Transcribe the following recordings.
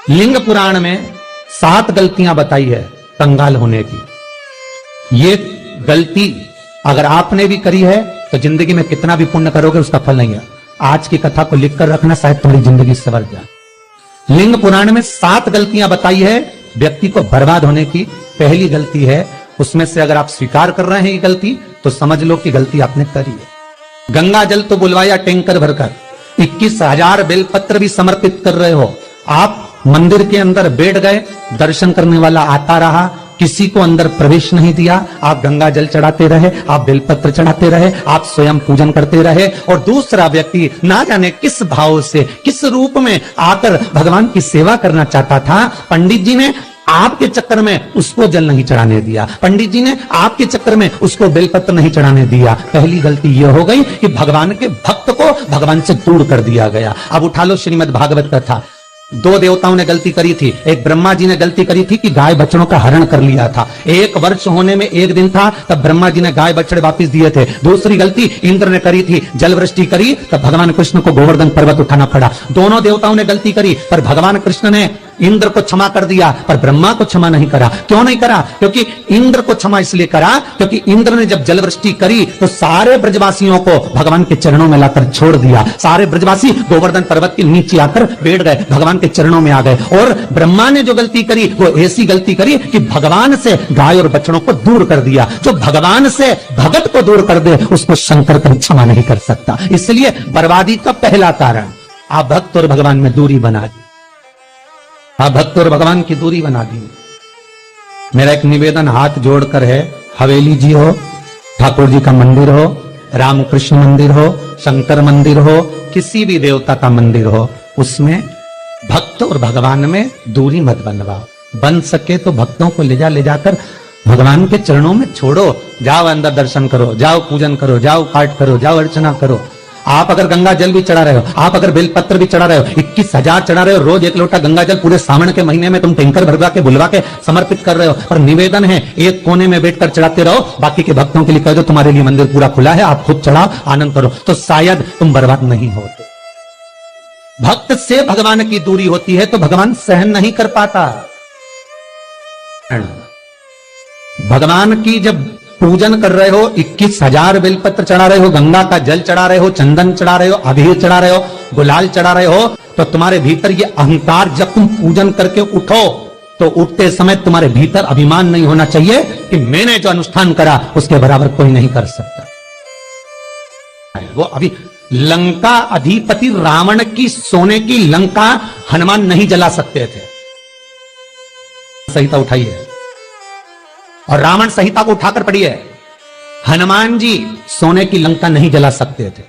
लिंग पुराण में 7 गलतियां बताई है कंगाल होने की। ये गलती अगर आपने भी करी है तो जिंदगी में कितना भी पुण्य करोगे उसका फल नहीं है। आज की कथा को लिखकर रखना, शायद तुम्हारी जिंदगी संवर जाए। लिंग पुराण में 7 गलतियां बताई है व्यक्ति को बर्बाद होने की। पहली गलती है, उसमें से अगर आप स्वीकार कर रहे हैं ये गलती तो समझ लो कि गलती आपने करी है। गंगा जल तो बुलवाया टैंकर भरकर, 21,000 बेलपत्र भी समर्पित कर रहे हो। आप मंदिर के अंदर बैठ गए, दर्शन करने वाला आता रहा, किसी को अंदर प्रवेश नहीं दिया। आप गंगा जल चढ़ाते रहे, आप बेलपत्र चढ़ाते रहे, आप स्वयं पूजन करते रहे, और दूसरा व्यक्ति ना जाने किस भाव से, किस रूप में आकर भगवान की सेवा करना चाहता था। पंडित जी ने आपके चक्कर में उसको जल नहीं चढ़ाने दिया, पंडित जी ने आपके चक्कर में उसको बेलपत्र नहीं चढ़ाने दिया। पहली गलती यह हो गई कि भगवान के भक्त को भगवान से दूर कर दिया गया। अब उठा लो श्रीमद् भागवत कथा। 2 देवताओं ने गलती करी थी। एक ब्रह्मा जी ने गलती करी थी कि गाय बछड़ों का हरण कर लिया था। 1 वर्ष होने में 1 दिन था तब ब्रह्मा जी ने गाय बछड़े वापस दिए थे। दूसरी गलती इंद्र ने करी थी, जल वृष्टि करी तब भगवान कृष्ण को गोवर्धन पर्वत उठाना पड़ा। दोनों देवताओं ने गलती करी पर भगवान कृष्ण ने इंद्र को क्षमा कर दिया पर ब्रह्मा को क्षमा नहीं करा। क्यों नहीं करा? क्योंकि इंद्र को क्षमा इसलिए करा क्योंकि इंद्र ने जब जल वृष्टि करी तो सारे ब्रजवासियों को भगवान के चरणों में लाकर छोड़ दिया। सारे ब्रजवासी गोवर्धन पर्वत के नीचे आकर बैठ गए, भगवान के चरणों में आ गए। और ब्रह्मा ने जो गलती करी वो ऐसी गलती करी कि भगवान से गाय और बछड़ों को दूर कर दिया। जो भगवान से भगत को दूर कर दे उसको शंकर कभी क्षमा नहीं कर सकता। इसलिए बर्बादी का पहला कारण आप भक्त और भगवान में दूरी बना दी। आप भक्त और भगवान की दूरी बना दी। मेरा एक निवेदन हाथ जोड़कर है, हवेली जी हो, ठाकुर जी का मंदिर हो, रामकृष्ण मंदिर हो, शंकर मंदिर हो, किसी भी देवता का मंदिर हो, उसमें भक्त और भगवान में दूरी मत बनवाओ। बन सके तो भक्तों को ले जाकर भगवान के चरणों में छोड़ो। जाओ अंदर दर्शन करो, जाओ पूजन करो, जाओ पाठ करो, जाओ अर्चना करो। आप अगर गंगा जल भी चढ़ा रहे हो, आप अगर बेलपत्र भी चढ़ा रहे हो, 21,000 चढ़ा रहे हो, रोज 1 लोटा गंगा जल पूरे सावन के महीने में तुम टैंकर भरवा के बुलवा के समर्पित कर रहे हो, और निवेदन है एक कोने में बैठकर चढ़ाते रहो, बाकी के भक्तों के लिए कह दो तुम्हारे लिए मंदिर पूरा खुला है, आप खुद चढ़ाओ, आनंद करो, तो शायद तुम बर्बाद नहीं होते। भक्त से भगवान की दूरी होती है तो भगवान सहन नहीं कर पाता। भगवान की जब पूजन कर रहे हो, 21,000 बेलपत्र चढ़ा रहे हो, गंगा का जल चढ़ा रहे हो, चंदन चढ़ा रहे हो, अबीर चढ़ा रहे हो, गुलाल चढ़ा रहे हो, तो तुम्हारे भीतर ये अहंकार, जब तुम पूजन करके उठो तो उठते समय तुम्हारे भीतर अभिमान नहीं होना चाहिए कि मैंने जो अनुष्ठान करा उसके बराबर कोई नहीं कर सकता। वो अभी लंका अधिपति रावण की सोने की लंका हनुमान नहीं जला सकते थे। संहिता उठाइए और रावण संहिता को उठाकर पढ़िए। हनुमान जी सोने की लंका नहीं जला सकते थे।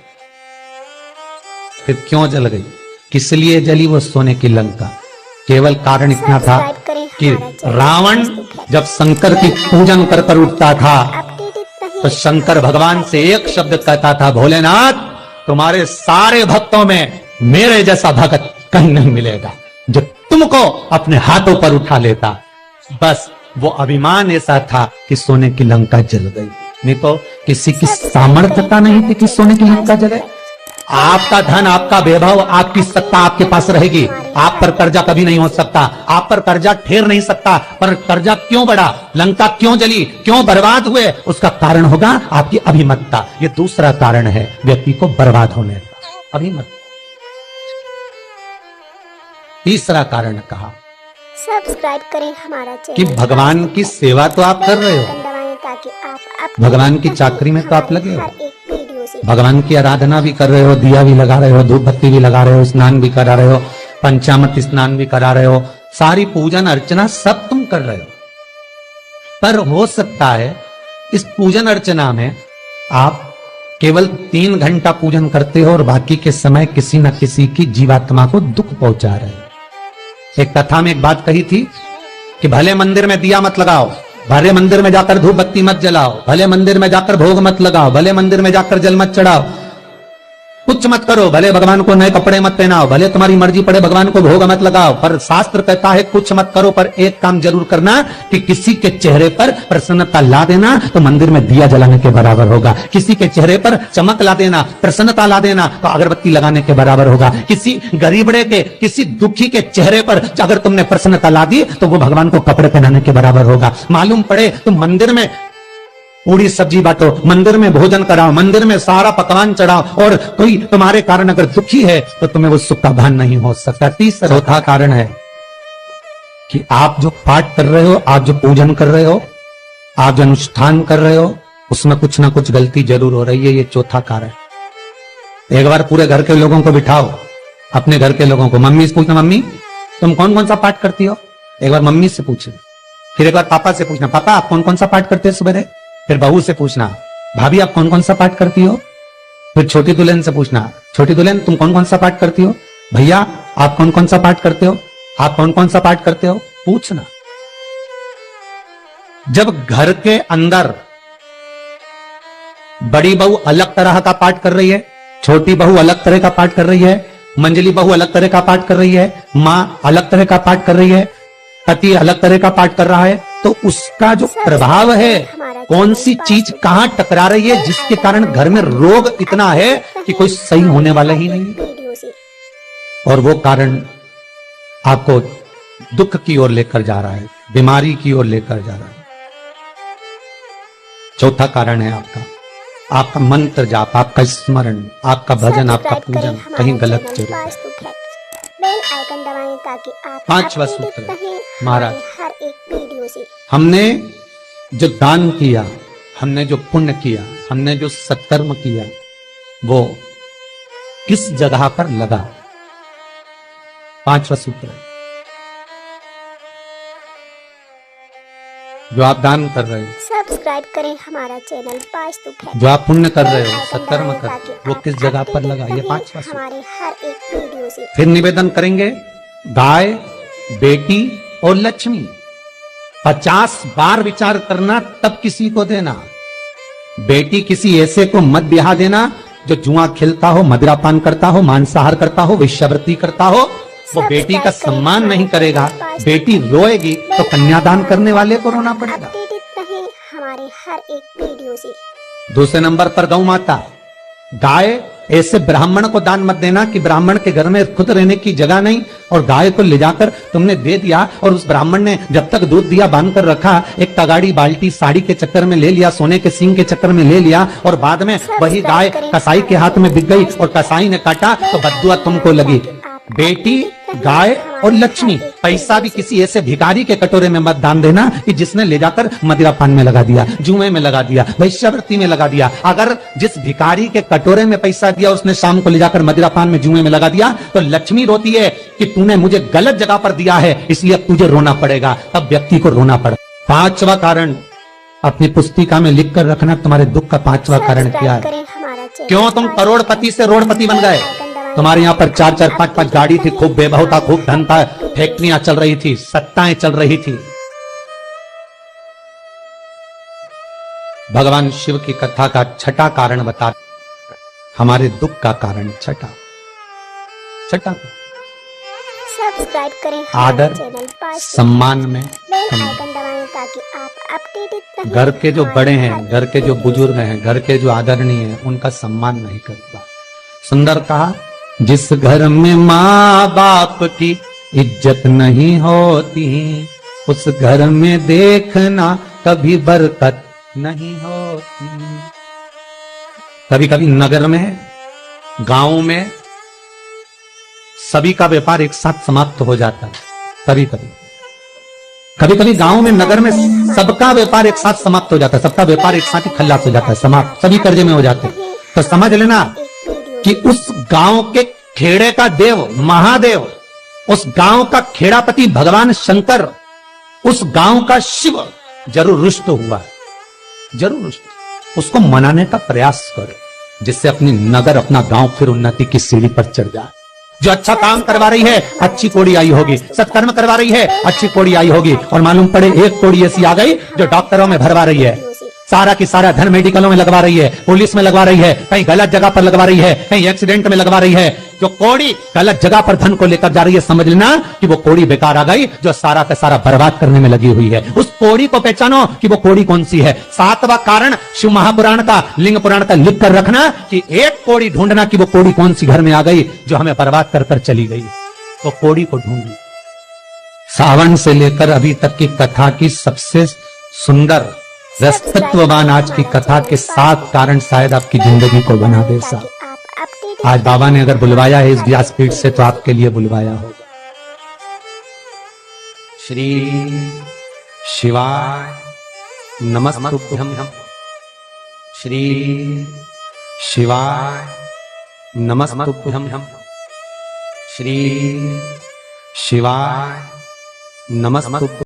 फिर क्यों जल गई? किस लिए जली वो सोने की लंका? केवल कारण इतना था कि रावण जब शंकर की पूजन कर कर उठता था तो शंकर भगवान से एक शब्द कहता था, भोलेनाथ तुम्हारे सारे भक्तों में मेरे जैसा भक्त कहीं नहीं मिलेगा जो तुमको अपने हाथों पर उठा लेता। बस वो अभिमान ऐसा था कि सोने की लंका जल गई, नहीं तो किसी की सामर्थ्यता नहीं थी कि सोने की लंका जले। आपका धन, आपका वैभव, आपकी सत्ता आपके पास रहेगी, आप पर कर्जा कभी नहीं हो सकता, आप पर कर्जा ठहर नहीं सकता। पर कर्जा क्यों बढ़ा, लंका क्यों जली, क्यों बर्बाद हुए, उसका कारण होगा आपकी अभिमतता। ये दूसरा कारण है व्यक्ति को बर्बाद होने का, अभिमतता। तीसरा कारण कहा सब्सक्राइब करें हमारा चैनल कि भगवान की सेवा तो आप कर रहे हो, ताकि आप भगवान की चाकरी में तो आप लगे हो, वीडियो से भगवान की आराधना भी कर रहे हो, दिया भी लगा रहे हो, धूप बत्ती भी लगा रहे हो, स्नान भी करा रहे हो, पंचामृत स्नान भी करा रहे हो, सारी पूजन अर्चना सब तुम कर रहे हो। पर हो सकता है इस पूजन अर्चना में आप केवल 3 घंटा पूजन करते हो और बाकी के समय किसी न किसी की जीवात्मा को दुख पहुंचा रहे हो। एक कथा में एक बात कही थी कि भले मंदिर में दिया मत लगाओ, भले मंदिर में जाकर धूप बत्ती मत जलाओ, भले मंदिर में जाकर भोग मत लगाओ, भले मंदिर में जाकर जल मत चढ़ाओ, कुछ मत करो, भले भगवान को नए कपड़े मत पहनाओ, भले तुम्हारी मर्जी पड़े भगवान को भोग मत लगाओ, पर शास्त्र कहता है कुछ मत करो, पर एक काम जरूर करना कि किसी के चेहरे पर प्रसन्नता ला देना तो मंदिर में दिया जलाने के बराबर होगा। किसी के चेहरे पर चमक ला देना, प्रसन्नता ला देना तो अगरबत्ती लगाने के बराबर होगा। किसी गरीबड़े के, किसी दुखी के चेहरे पर अगर तुमने प्रसन्नता ला दी तो वो भगवान को कपड़े पहनाने के बराबर होगा। मालूम पड़े तुम मंदिर में पूरी सब्जी बांटो, मंदिर में भोजन कराओ, मंदिर में सारा पकवान चढ़ाओ और कोई तुम्हारे कारण अगर दुखी है तो तुम्हें वो सुख का भान नहीं हो सकता। तीसरा चौथा कारण है कि आप जो पाठ कर रहे हो, आप जो पूजन कर रहे हो, आप जो अनुष्ठान कर रहे हो, उसमें कुछ ना कुछ गलती जरूर हो रही है। ये चौथा कारण। एक बार पूरे घर के लोगों को बिठाओ, अपने घर के लोगों को, मम्मी से पूछना मम्मी तुम कौन कौन सा पाठ करती हो, एक बार मम्मी से पूछना, फिर एक बार पापा से पूछना पापा आप कौन कौन सा पाठ करते हो सुबह, फिर बहू से पूछना भाभी आप कौन कौन सा पाठ करती हो, फिर छोटी दुल्हन से पूछना छोटी दुल्हन तुम कौन कौन सा पाठ करती हो, भैया आप कौन कौन सा पाठ करते हो, आप कौन कौन सा पाठ करते हो, पूछना। जब घर के अंदर बड़ी बहू अलग तरह का पाठ कर रही है, छोटी बहू अलग तरह का पाठ कर रही है, मंजली बहू अलग तरह का पाठ कर रही है, मां अलग तरह का पाठ कर रही है, पति अलग तरह का पाठ कर रहा है, तो उसका जो प्रभाव है, कौन सी चीज कहां टकरा रही है जिसके कारण घर में रोग इतना है कि कोई सही होने वाला ही नहीं, और वो कारण आपको दुख की ओर लेकर जा रहा है, बीमारी की ओर लेकर जा रहा है। चौथा कारण है आपका मंत्र जाप, आपका स्मरण, आपका भजन, आपका पूजन कहीं गलत जरूर है। बेल आइकन दबाएं ताकि आप पांचवा अपडेटेड सूत्र रहें महाराज, हर एक वीडियो से। हमने जो दान किया, हमने जो पुण्य किया, हमने जो सत्कर्म किया, वो किस जगह पर लगा। पांचवा सूत्र है। जो आप दान कर रहे हो, सब्सक्राइब करें हमारा चैनल वास्तुक है। जो आप पुण्य कर रहे हो, बेल आइकन सत्कर्म दबाएं कर रहे ताकि हो, वो आप किस जगह पर अपडेटेड लगा, ये रहें पांचवा सूत्र। हमारे हर एक वीडियो से। फिर निवेदन करेंगे, गाय, बेटी और लक्ष्मी 50 बार विचार करना तब किसी को देना। बेटी किसी ऐसे को मत ब्याह देना जो जुआ खेलता हो, मदिरापान करता हो, मांसाहार करता हो, वेश्यावृत्ति करता हो, वो बेटी का सम्मान नहीं करेगा। बेटी रोएगी तो कन्यादान करने वाले को रोना पड़ेगा। अपडेटेड रहें हमारे हर एक वीडियो से। दूसरे नंबर पर गौ माता, गाय ऐसे ब्राह्मण को दान मत देना कि ब्राह्मण के घर में खुद रहने की जगह नहीं और गाय को ले जाकर तुमने दे दिया और उस ब्राह्मण ने जब तक दूध दिया बांध कर रखा, एक तगाड़ी बाल्टी साड़ी के चक्कर में ले लिया, सोने के सींग के चक्कर में ले लिया और बाद में वही गाय कसाई के हाथ में बिक गई और कसाई ने काटा तो बद्दुआ तुमको लगी। बेटी, गाय और लक्ष्मी, पैसा भी किसी ऐसे भिखारी के कटोरे में मत दान देना कि जिसने ले जाकर मदिरापान में लगा दिया, जुए में लगा दिया, वेश्यावृत्ति में लगा दिया। अगर जिस भिखारी के कटोरे में पैसा दिया उसने शाम को ले जाकर मदिरापान में जुए में लगा दिया तो लक्ष्मी रोती है कि तूने मुझे गलत जगह पर दिया है, इसलिए अब तुझे रोना पड़ेगा। तब व्यक्ति को रोना पड़े। पांचवा कारण अपनी पुस्तिका में लिख कर रखना, तुम्हारे दुख का पांचवा कारण क्या है। करें हमारा चैनल। क्यों तुम करोड़पति से रोड़पति बन गए? तुम्हारे यहाँ पर 4-4, 5-5 गाड़ी थी, खूब वैभव था, खूब धन था, फैक्ट्रियां चल रही थी, सत्ताएं चल रही थी। भगवान शिव की कथा का छठा कारण बता, हमारे दुख का कारण छठा। सब्सक्राइब करें आदर, हमारा चैनल वास्तुक। सम्मान में बेल कमी। आइकन दबाएं ताकि आप अपडेटेड रहें। घर के जो बड़े हैं, घर के जो बुजुर्ग हैं, घर के जो आदरणीय हैं, उनका सम्मान नहीं करता। सुंदर कहा, जिस घर में माँ बाप की इज्जत नहीं होती, उस घर में देखना कभी बरकत नहीं होती। कभी कभी नगर में, गांव में सभी का व्यापार एक साथ समाप्त हो जाता है। कभी कभी गांव में, नगर में सबका व्यापार एक साथ समाप्त हो जाता है, सबका व्यापार एक साथ ही खल्लास हो जाता है, समाप्त, सभी कर्जे में हो जाते हैं। तो समझ लेना कि उस गांव के खेड़े का देव महादेव, उस गांव का खेड़ापति भगवान शंकर, उस गांव का शिव जरूर रुष्ट हुआ है, जरूर रुष्ट। उसको मनाने का प्रयास करो जिससे अपनी नगर, अपना गांव फिर उन्नति की सीढ़ी पर चढ़ जाए। जो अच्छा काम करवा रही है अच्छी कोड़ी आई होगी, सत्कर्म करवा रही है अच्छी कोड़ी आई होगी, और मालूम पड़े एक कोड़ी ऐसी आ गई जो डॉक्टरों में भरवा रही है, सारा की सारा धन मेडिकलों में लगवा रही है, पुलिस में लगवा रही है, कहीं गलत जगह पर लगवा रही है, कहीं एक्सीडेंट में लगवा रही है। जो कौड़ी गलत जगह पर धन को लेकर जा रही है, समझ लेना कि वो कौड़ी बेकार आ गई, जो सारा का सारा बर्बाद करने में लगी हुई है। उस कौड़ी को पहचानो कि वो कौड़ी कौन सी है। 7वां कारण शिव महापुराण का, लिंग पुराण का लिख कर रखना कि एक कौड़ी ढूंढना कि वो कौड़ी कौन सी घर में आ गई जो हमें बर्बाद कर कर चली गई। वो कौड़ी को ढूंढी। सावन से लेकर अभी तक की कथा की सबसे सुंदर व्यक्तित्ववान आज की कथा के 7 कारण शायद आपकी जिंदगी को बना दे। साहब आप अपडेटेड आज बाबा ने अगर बुलवाया है इस व्यासपीठ से तो आपके लिए बुलवाया होगा। श्री शिवाय नमस्तुभ्यं। श्री शिवाय नमस्तुभ्यं। श्री शिवाय नमस्तुभ्यं।